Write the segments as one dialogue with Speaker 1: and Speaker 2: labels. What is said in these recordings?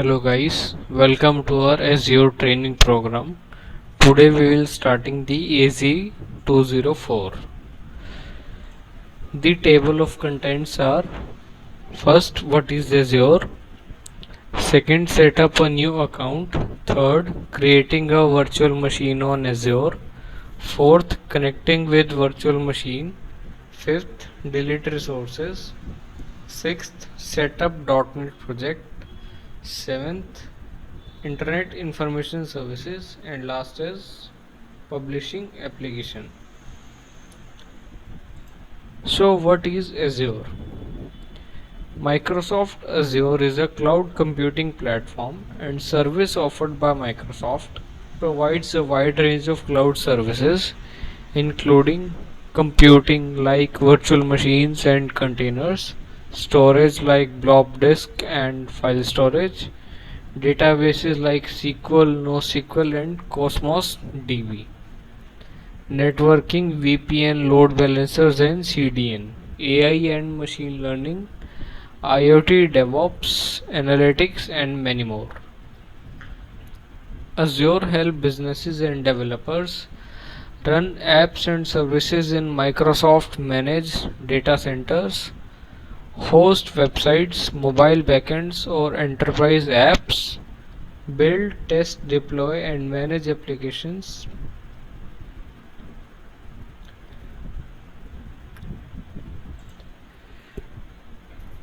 Speaker 1: Hello guys, welcome to our Azure training program. Today we will starting the AZ-204. The table of contents are: first, what is Azure? Second, set up a new account. Third, creating a virtual machine on Azure. Fourth, connecting with virtual machine. Fifth, delete resources. Sixth, set up .NET project. Seventh, Internet Information Services, and last is publishing application. So what is Azure? Microsoft Azure is a cloud computing platform and service offered by Microsoft. Provides a wide range of cloud services including computing like virtual machines and containers, storage like blob disk and file storage, databases like SQL, NoSQL and Cosmos DB, networking, VPN, load balancers and CDN, AI and machine learning, IoT, DevOps, analytics and many more. Azure helps businesses and developers run apps and services in Microsoft managed data centers, host websites, mobile backends or enterprise apps, build, test, deploy and manage applications.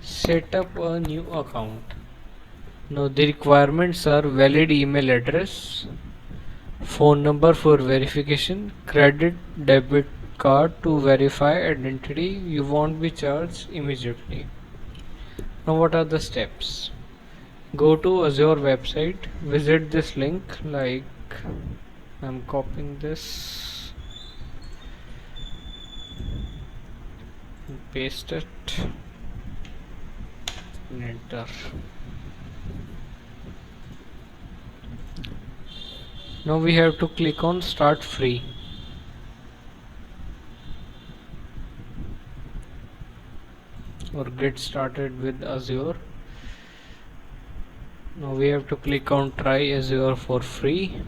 Speaker 1: Set up a new account. Now the requirements are valid email address, phone number for verification, credit debit card to verify identity. You won't be charged immediately. Now what are the steps? Go to Azure website, visit this link, like I'm copying this and paste it and enter. Now we have to click on start free. Or get started with Azure. Now we have to click on try Azure for free.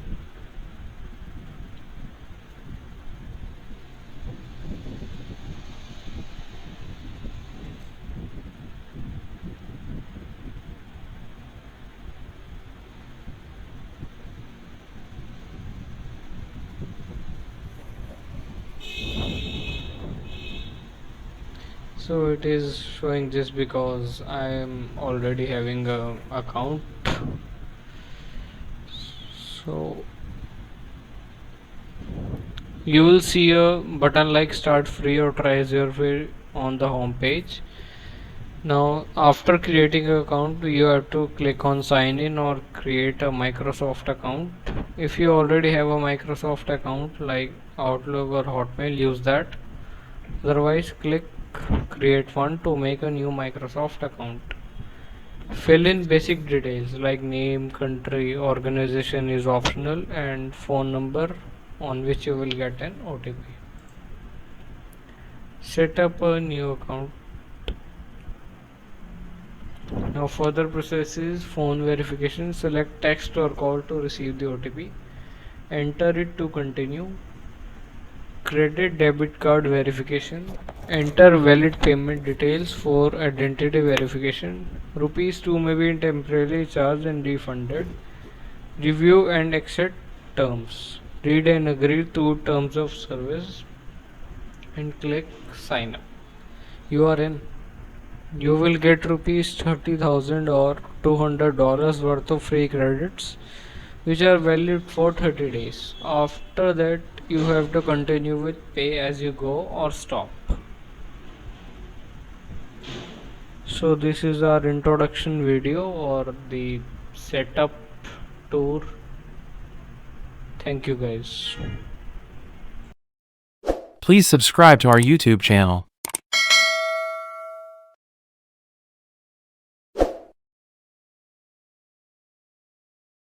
Speaker 1: So it is showing just because I am already having a account. So you will see a button like start free or try Azure free on the home page. Now after creating an account you have to click on sign in or create a Microsoft account. If you already have a Microsoft account like Outlook or Hotmail, use that. Otherwise click create one to make a new Microsoft account. Fill in basic details like name, country, organization is optional, and phone number on which you will get an OTP. Set up a new account. Now further processes: phone verification, select text or call to receive the OTP, enter it to continue, credit debit card verification, enter valid payment details for identity verification, rupees 2 may be temporarily charged and refunded, review and accept terms, read and agree to terms of service and click sign up. You are in. You will get rupees 30,000 or $200 worth of free credits which are valid for 30 days. After that you have to continue with pay as you go or stop. So this is our introduction video or the setup tour. Thank you guys.
Speaker 2: Please subscribe to our YouTube channel.